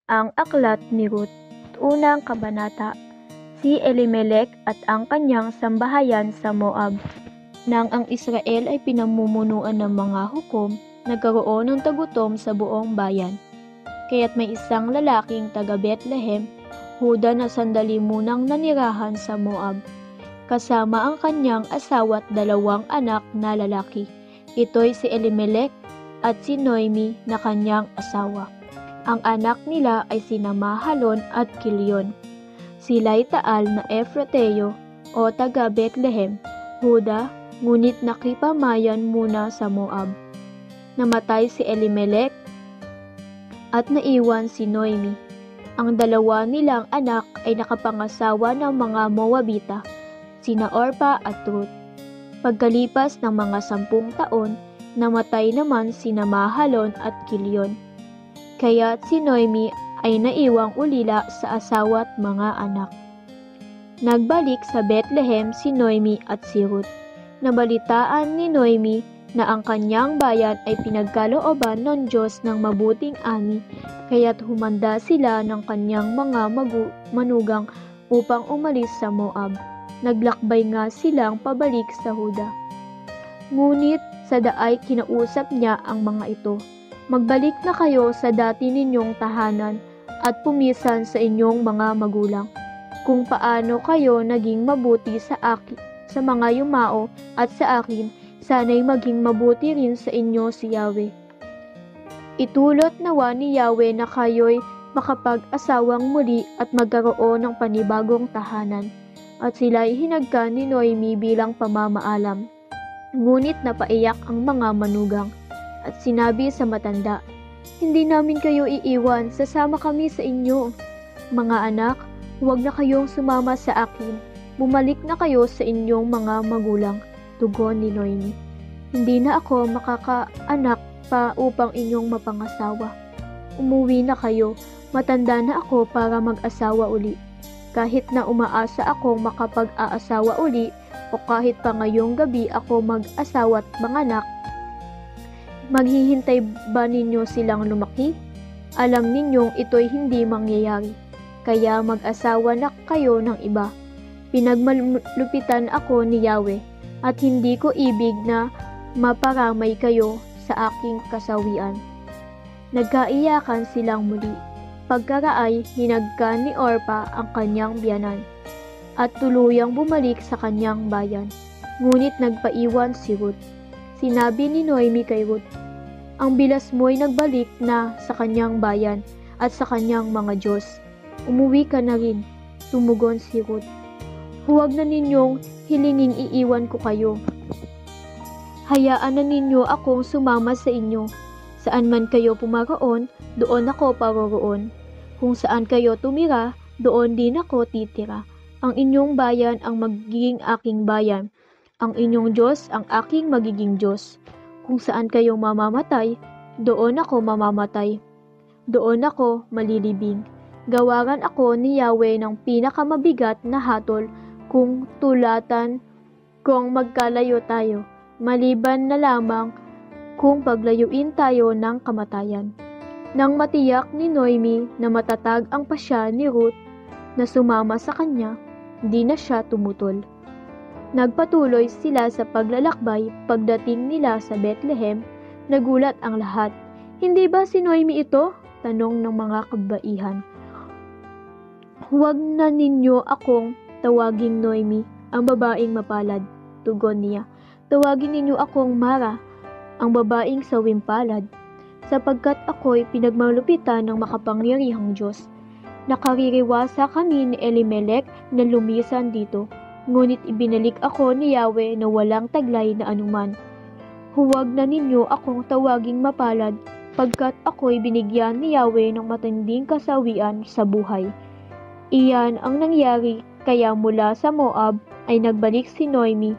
Ang aklat ni Ruth, unang kabanata. Si Elimelech at ang kanyang sambahayan sa Moab. Nang ang Israel ay pinamumunuan ng mga hukom, nagkaroon ng tagutom sa buong bayan. Kaya't may isang lalaking taga Bethlehem, Huda na sandali munang nanirahan sa Moab, kasama ang kanyang asawa at 2 anak na lalaki. Ito'y si Elimelech at si Noemi na kanyang asawa. Ang anak nila ay sina Mahalon at Kilion. Sila'y taal na Efrateo o taga Bethlehem, Huda, ngunit nakipamayan muna sa Moab. Namatay si Elimelech at naiwan si Noemi. Ang 2 nilang anak ay nakapangasawa ng mga Moabita, sina Orpa at Ruth. Pagkalipas ng mga 10 taon, namatay naman sina Mahalon at Kilion. Kaya't si Noemi ay naiwang ulila sa asawa at mga anak. Nagbalik sa Bethlehem si Noemi at si Ruth. Nabalitaan ni Noemi na ang kanyang bayan ay pinagkalooban ng Diyos ng mabuting ani, kaya't humanda sila ng kanyang mga manugang upang umalis sa Moab. Naglakbay nga silang pabalik sa Huda. Ngunit sa daay kinausap niya ang mga ito. Magbalik na kayo sa dati ninyong tahanan at pumisan sa inyong mga magulang. Kung paano kayo naging mabuti sa mga yumao at sa akin, sana'y maging mabuti rin sa inyo si Yahweh. Itulot nawa ni Yahweh na kayo'y makapag-asawang muli at magkaroon ng panibagong tahanan. At sila'y hinagka ni Noemi bilang pamamaalam. Ngunit napaiyak ang mga manugang. At sinabi sa matanda, "Hindi namin kayo iiwan, sasama kami sa inyo. Mga anak, huwag na kayong sumama sa akin. Bumalik na kayo sa inyong mga magulang." Tugon ni Noemi, "Hindi na ako makakaanak pa upang inyong mapangasawa. Umuwi na kayo, matanda na ako para mag-asawa uli. Kahit na umaasa akong makapag-aasawa uli o kahit pa ngayong gabi ako mag-asawa at manganak, maghihintay ba ninyo silang lumaki? Alam ninyong ito'y hindi mangyayari, kaya mag-asawa na kayo ng iba. Pinagmalupitan ako ni Yahweh, at hindi ko ibig na maparamay kayo sa aking kasawian." Nagkaiyakan silang muli. Pagkaraay, hinagka ni Orpa ang kanyang biyanan, at tuluyang bumalik sa kanyang bayan. Ngunit nagpaiwan si Ruth. Sinabi ni Noemi kay Ruth, "Ang bilas mo'y nagbalik na sa kanyang bayan at sa kanyang mga Diyos. Umuwi ka na rin." Tumugon si Ruth, "Huwag na ninyong hilinging iiwan ko kayo. Hayaan na ninyo akong sumama sa inyo. Saan man kayo pumaroon, doon ako paroroon. Kung saan kayo tumira, doon din ako titira. Ang inyong bayan ang magiging aking bayan. Ang inyong Diyos ang aking magiging Diyos. Kung saan kayo mamamatay, doon ako mamamatay. Doon ako malilibing. Gawaran ako ni Yahweh ng pinakamabigat na hatol kung tulatan kung magkalayo tayo, maliban na lamang kung paglayuin tayo ng kamatayan." Nang matiyak ni Noemi na matatag ang pasya ni Ruth na sumama sa kanya, di na siya tumutol. Nagpatuloy sila sa paglalakbay. Pagdating nila sa Bethlehem, nagulat ang lahat. "Hindi ba si Noemi ito?" tanong ng mga kabaihan. "Huwag na ninyo akong tawaging Noemi, ang babaeng mapalad," tugon niya. "Tawagin ninyo akong Mara, ang babaeng sawimpalad, sapagkat ako'y pinagmalupitan ng makapangyarihang Diyos. Nakaririwasa kami ni Elimelech na lumisan dito, ngunit ibinalik ako ni Yahweh na walang taglay na anuman. Huwag na ninyo akong tawaging mapalad, pagkat ako'y binigyan ni Yahweh ng matinding kasawian sa buhay." Iyan ang nangyari, kaya mula sa Moab ay nagbalik si Noemi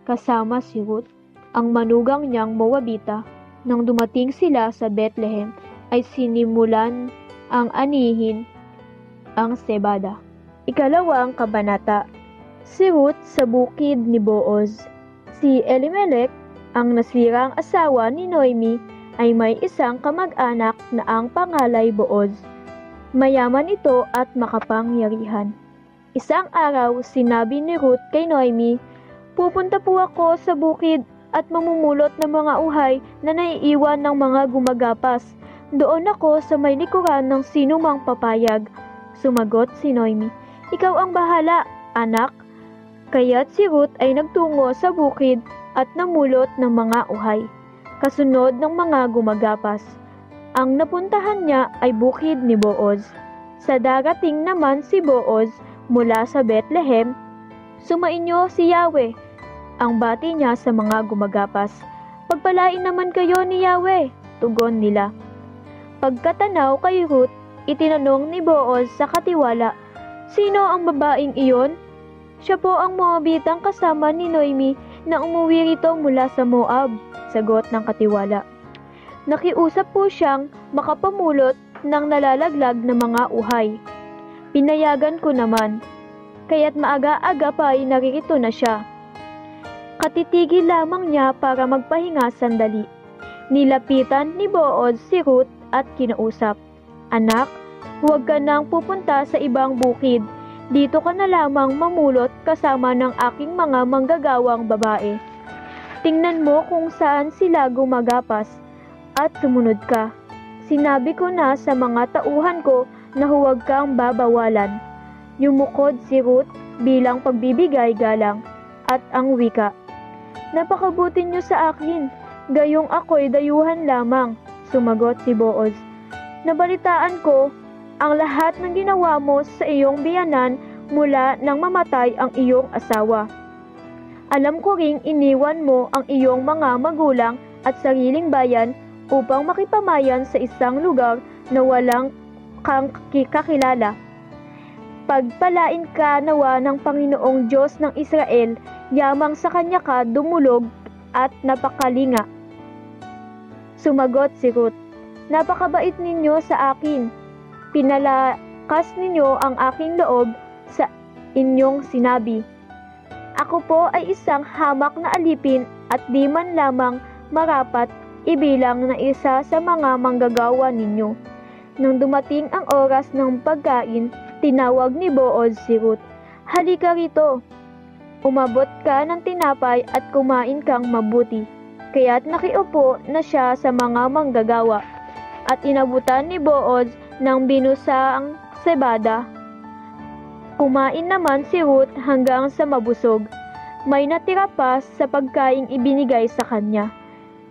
kasama si Ruth, ang manugang niyang Moabita. Nang dumating sila sa Bethlehem, ay sinimulan ang anihin ang sebada. Ikalawang kabanata. Si Ruth sa bukid ni Booz. Si Elimelech, ang nasirang asawa ni Noemi, ay may isang kamag-anak na ang pangalay Booz. Mayaman ito at makapangyarihan. Isang araw, sinabi ni Ruth kay Noemi, "Pupunta po ako sa bukid at mamumulot ng mga uhay na naiiwan ng mga gumagapas. Doon ako sa may likuran ng sino mang papayag." Sumagot si Noemi, "Ikaw ang bahala, anak." Kaya't si Ruth ay nagtungo sa bukid at namulot ng mga uhay, kasunod ng mga gumagapas. Ang napuntahan niya ay bukid ni Booz. Sa darating naman si Booz mula sa Bethlehem, "Sumainyo si Yahweh," ang bati niya sa mga gumagapas. "Pagpalain naman kayo ni Yahweh," tugon nila. Pagkatanaw kay Ruth, itinanong ni Booz sa katiwala, "Sino ang babaeng iyon?" "Siya po ang Moabitang kasama ni Noemi na umuwi rito mula sa Moab," sagot ng katiwala. "Nakiusap po siyang makapamulot ng nalalaglag na mga uhay. Pinayagan ko naman, kaya't maaga-aga pa ay naririto na siya." Katitigil lamang niya para magpahinga sandali. Nilapitan ni Booz si Ruth at kinausap, "Anak, huwag ka nang pupunta sa ibang bukid. Dito ka na lamang mamulot kasama ng aking mga manggagawang babae. Tingnan mo kung saan sila gumagapas at sumunod ka. Sinabi ko na sa mga tauhan ko na huwag kang babawalan." Yumukod si Ruth bilang pagbibigay galang at ang wika, "Napakabuti niyo sa akin, gayong ako'y dayuhan lamang." Sumagot si Booz, "Nabalitaan ko ang lahat ng ginawa mo sa iyong biyanan mula nang mamatay ang iyong asawa. Alam ko ring iniwan mo ang iyong mga magulang at sariling bayan upang makipamayan sa isang lugar na walang kang kakilala. Pagpalain ka nawa ng Panginoong Diyos ng Israel, yamang sa Kanya ka dumulog at napakalinga." Sumagot si Ruth, "Napakabait ninyo sa akin. Pinalakas ninyo ang aking loob sa inyong sinabi. Ako po ay isang hamak na alipin at di man lamang marapat ibilang na isa sa mga manggagawa ninyo." Nang dumating ang oras ng pagkain, tinawag ni Booz si Ruth, "Halika rito. Umabot ka ng tinapay at kumain kang mabuti." Kaya't nakiupo na siya sa mga manggagawa at inabutan ni Booz ng binusang sebada. Kumain naman si Ruth hanggang sa mabusog. May natira pa sa pagkaing ibinigay sa kanya.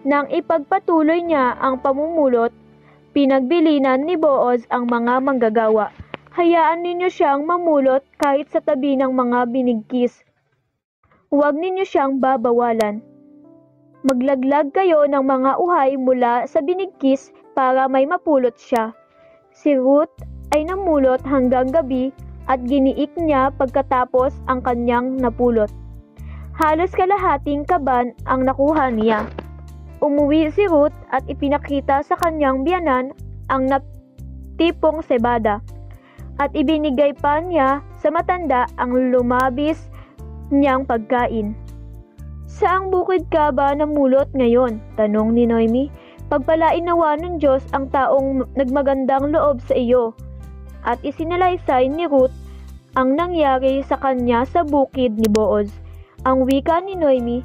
Nang ipagpatuloy niya ang pamumulot, pinagbilinan ni Booz ang mga manggagawa, "Hayaan ninyo siyang mamulot kahit sa tabi ng mga binigkis. Huwag ninyo siyang babawalan. Maglaglag kayo ng mga uhay mula sa binigkis para may mapulot siya." Si Ruth ay namulot hanggang gabi at giniik niya pagkatapos ang kanyang napulot. Halos kalahating kaban ang nakuha niya. Umuwi si Ruth at ipinakita sa kanyang biyanan ang natipong sebada at ibinigay pa niya sa matanda ang lumabis niyang pagkain. "Saang bukid ka ba namulot ngayon?" tanong ni Noemi. "Pagpalain nawa ng Diyos ang taong nagmagandang loob sa iyo." At isinalaysay ni Ruth ang nangyari sa kanya sa bukid ni Booz. Ang wika ni Noemi,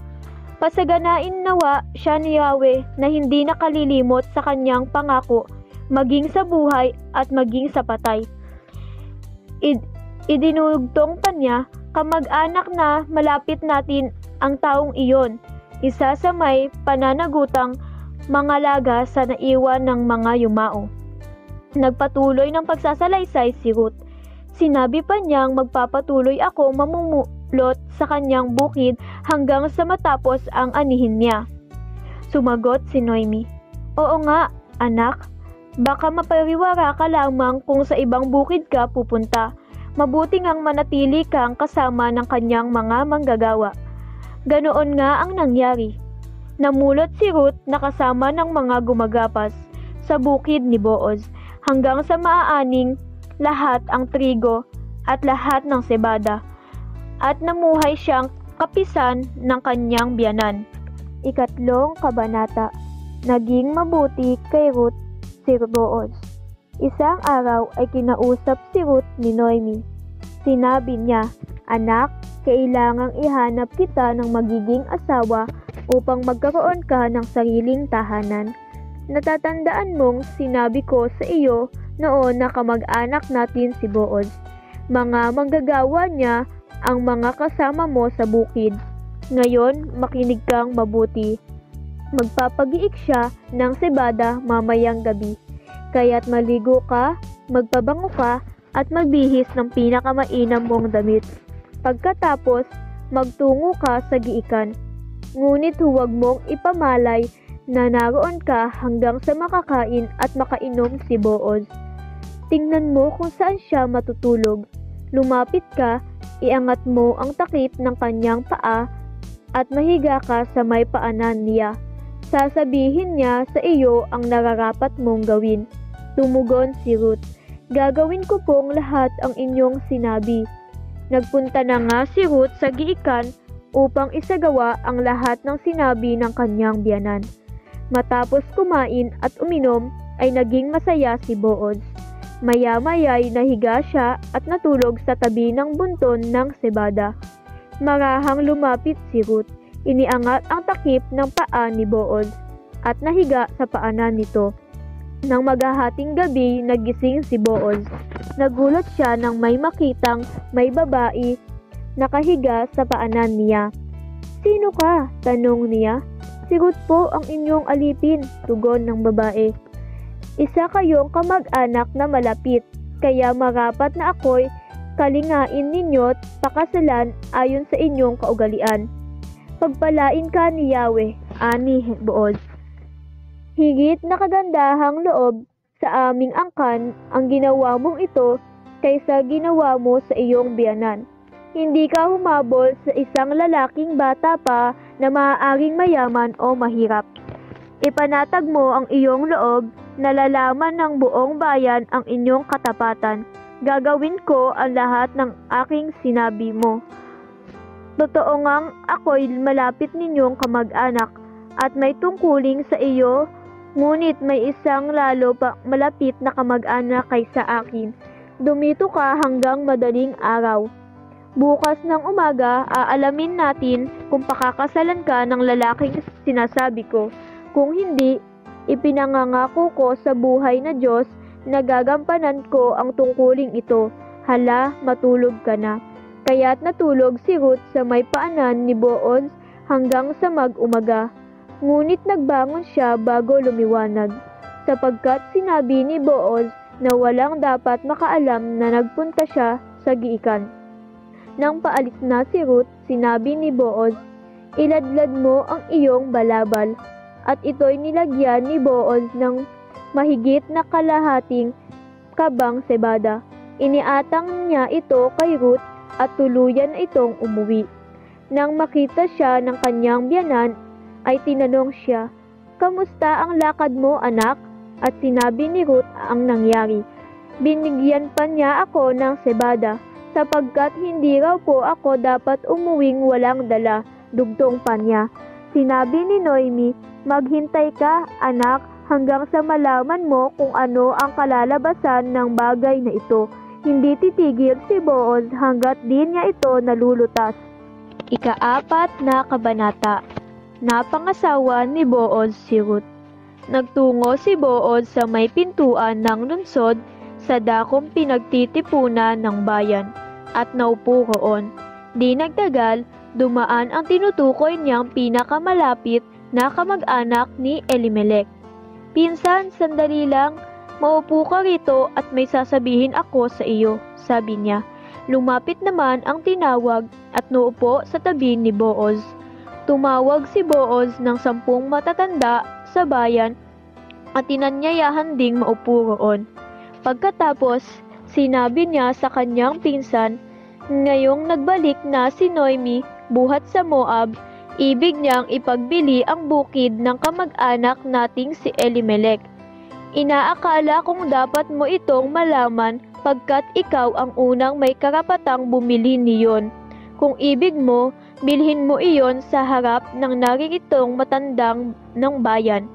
"Pasaganain nawa siya ni Yahweh na hindi nakalilimot sa kanyang pangako, maging sa buhay at maging sa patay." Idinugtong pa niya, "Kamag-anak na malapit natin ang taong iyon, isa sa may pananagutang mga laga sa naiwan ng mga yumao." Nagpatuloy ng pagsasalaysay si Ruth. Sinabi pa niyang magpapatuloy ako mamumulot sa kanyang bukid hanggang sa matapos ang anihin niya. Sumagot si Noemi, "Oo nga, anak. Baka mapariwara ka lamang kung sa ibang bukid ka pupunta. Mabuti ngang manatili kang kasama ng kanyang mga manggagawa." Ganoon nga ang nangyari. Namulot si Ruth na kasama ng mga gumagapas sa bukid ni Booz hanggang sa maaaning lahat ang trigo at lahat ng sebada, at namuhay siyang kapisan ng kanyang biyanan. Ikatlong kabanata. Naging mabuti kay Ruth si Booz. Isang araw ay kinausap si Ruth ni Noemi. Sinabi niya, "Anak, kailangang ihanap kita ng magiging asawa upang magkaroon ka ng sariling tahanan. Natatandaan mong sinabi ko sa iyo noon na kamag-anak natin si Booz. Mga manggagawa niya ang mga kasama mo sa bukid. Ngayon, makinig kang mabuti. Magpapagiik siya ng sebada mamayang gabi. Kaya't maligo ka, magpabango ka, at magbihis ng pinakamainam mong damit. Pagkatapos, magtungo ka sa giikan. Ngunit huwag mong ipamalay na naroon ka hanggang sa makakain at makainom si Booz. Tingnan mo kung saan siya matutulog. Lumapit ka, iangat mo ang takip ng kanyang paa at mahiga ka sa may paanan niya. Sasabihin niya sa iyo ang nararapat mong gawin." Tumugon si Ruth, "Gagawin ko pong lahat ang inyong sinabi." Nagpunta na nga si Ruth sa giikan upang isagawa ang lahat ng sinabi ng kanyang biyanan. Matapos kumain at uminom ay naging masaya si Booz. Maya-maya'y nahiga siya at natulog sa tabi ng bunton ng sebada. Marahang lumapit si Ruth, iniangat ang takip ng paa ni Booz at nahiga sa paanan nito. Nang maghahating gabi, nagising si Booz. Nagulat siya nang may makitang may babae nakahiga sa paanan niya. "Sino ka?" tanong niya. "Si Ruth po ang inyong alipin," tugon ng babae. "Isa kayong kamag-anak na malapit, kaya marapat na ako'y kalingain ninyo't pakasalan ayon sa inyong kaugalian. Pagpalain ka ni Yahweh," ani Booz. "Higit na kagandahang loob sa aming angkan ang ginawa mong ito kaysa ginawa mo sa iyong biyanan. Hindi ka humabol sa isang lalaking bata pa na maaaring mayaman o mahirap. Ipanatag mo ang iyong loob na lalaman ng buong bayan ang inyong katapatan. Gagawin ko ang lahat ng aking sinabi mo. Totoo ngang ako'y malapit ninyong kamag-anak at may tungkuling sa iyo, ngunit may isang lalo pa malapit na kamag-anak kaysa akin. Dumito ka hanggang madaling araw. Bukas ng umaga, aalamin natin kung pakakasalan ka ng lalaking sinasabi ko. Kung hindi, ipinangangako ko sa buhay na Diyos na gagampanan ko ang tungkuling ito. Hala, matulog ka na." Kaya't natulog si Ruth sa may paanan ni Booz hanggang sa mag-umaga. Ngunit nagbangon siya bago lumiwanag, sapagkat sinabi ni Booz na walang dapat makaalam na nagpunta siya sa giikan. Nang paalis na si Ruth, sinabi ni Booz, "Iladlad mo ang iyong balabal." At ito'y nilagyan ni Booz ng mahigit na kalahating kabang sebada. Iniatang niya ito kay Ruth at tuluyan na itong umuwi. Nang makita siya ng kanyang biyanan, ay tinanong siya, "Kamusta ang lakad mo, anak?" At sinabi ni Ruth ang nangyari. Binigyan pa niya ako ng sebada, sapagkat hindi raw po ako dapat umuwing walang dala, dugtong pa niya. Sinabi ni Noemi, "Maghintay ka, anak, hanggang sa malaman mo kung ano ang kalalabasan ng bagay na ito." Hindi titigil si Booz hanggat di niya ito nalulutas. Ika-4 na kabanata. Napangasawa ni Booz si Ruth. Nagtungo si Booz sa may pintuan ng lungsod sa dakong pinagtitipunan ng bayan at naupo roon. Di nagtagal, dumaan ang tinutukoy niyang pinakamalapit na kamag-anak ni Elimelech. "Pinsan, sandali lang, maupo ka rito at may sasabihin ako sa iyo," sabi niya. Lumapit naman ang tinawag at naupo sa tabi ni Booz. Tumawag si Booz ng 10 matatanda sa bayan at tinanyayahan ding maupo roon. Pagkatapos, sinabi niya sa kanyang pinsan, "Ngayong nagbalik na si Noemi buhat sa Moab, ibig niyang ipagbili ang bukid ng kamag-anak nating si Elimelech. Inaakala kong dapat mo itong malaman pagkat ikaw ang unang may karapatang bumili niyon. Kung ibig mo, bilhin mo iyon sa harap ng nariritoong matandang ng bayan.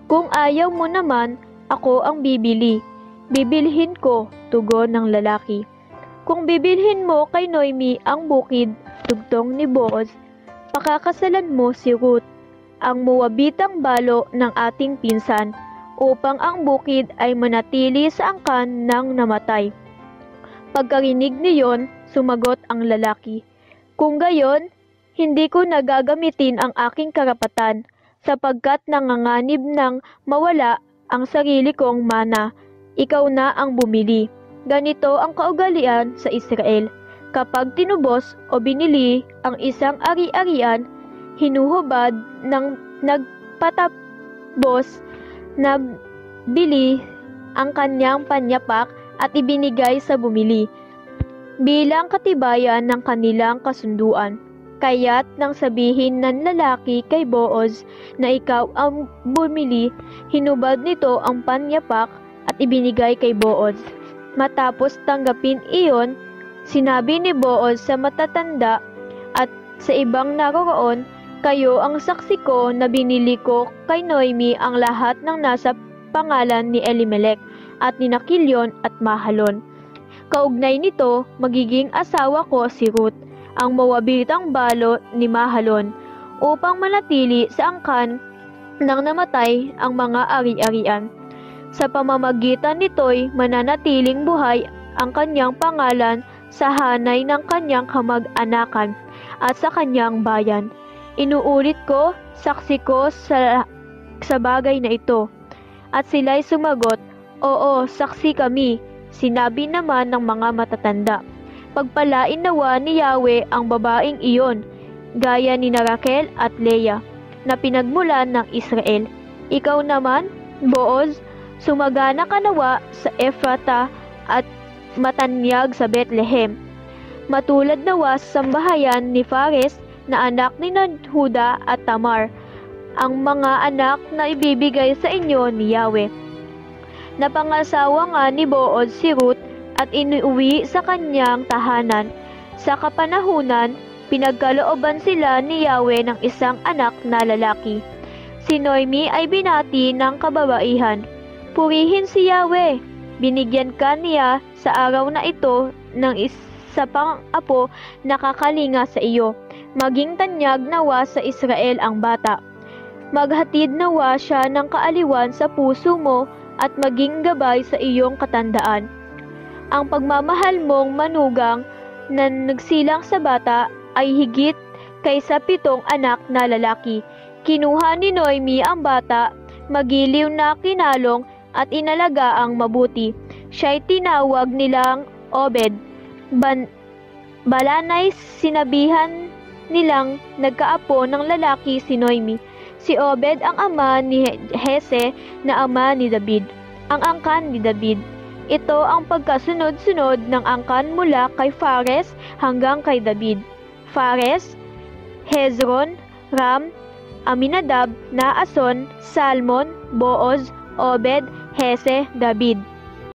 Kung ayaw mo naman, ako ang bibili. Bibilhin ko, tugon ng lalaki. Kung bibilhin mo kay Noemi ang bukid, tugtong ni Boaz, pakakasalan mo si Ruth, ang Moabitang balo ng ating pinsan, upang ang bukid ay manatili sa angkan ng namatay. Pagkarinig niyon, sumagot ang lalaki, kung gayon, hindi ko nagagamitin ang aking karapatan, sapagkat nanganganib ng mawala ang sarili kong mana. Ikaw na ang bumili. Ganito ang kaugalian sa Israel. Kapag tinubos o binili ang isang ari-arian, hinuhubad ng nagpatapos na bili ang kanyang panyapak at ibinigay sa bumili, bilang katibayan ng kanilang kasunduan. Kaya't nang sabihin ng lalaki kay Boaz na ikaw ang bumili, hinubad nito ang panyapak at ibinigay kay Boaz. Matapos tanggapin iyon, sinabi ni Boaz sa matatanda at sa ibang naroroon, kayo ang saksi ko na binili ko kay Noemi ang lahat ng nasa pangalan ni Elimelech at ni Kilyon at Mahalon. Kaugnay nito, magiging asawa ko si Ruth, ang Moabitang balo ni Mahalon, upang manatili sa angkan ng namatay ang mga ari-arian. Sa pamamagitan nito'y mananatiling buhay ang kanyang pangalan sa hanay ng kanyang kamag-anakan at sa kanyang bayan. Inuulit ko, saksi ko sa bagay na ito. At sila'y sumagot, oo, saksi kami. Sinabi naman ng mga matatanda, pagpalain nawa ni Yahweh ang babaeng iyon, gaya ni Raquel at Leah, na pinagmulan ng Israel. Ikaw naman, Boaz, sumagana ka nawa sa Ephrata at matanyag sa Bethlehem. Matulad nawa sa sambahayan ni Fares na anak ni Huda at Tamar, ang mga anak na ibibigay sa inyo ni Yahweh. Napangasawa nga ni Boaz si Ruth at inuwi sa kanyang tahanan. Sa kapanahunan, pinagkalooban sila ni Yahweh ng isang anak na lalaki. Si Noemi ay binati ng kababaihan, purihin si Yahweh, binigyan ka niya sa araw na ito ng isa pang apo na kakalinga sa iyo. Maging tanyag nawa sa Israel ang bata. Maghatid nawa siya ng kaaliwan sa puso mo at maging gabay sa iyong katandaan. Ang pagmamahal mong manugang na nagsilang sa bata ay higit kaysa 7 anak na lalaki. Kinuha ni Noemi ang bata, magiliw na kinalong at inalagaang mabuti. Siya'y tinawag nilang Obed. Balanay sinabihan nilang nagkaapo ng lalaki si Noemi. Si Obed ang ama ni Hese na ama ni David, ang angkan ni David. Ito ang pagkasunod-sunod ng angkan mula kay Fares hanggang kay David. Fares, Hezron, Ram, Aminadab, Naason, Salmon, Booz, Obed, Hese, David.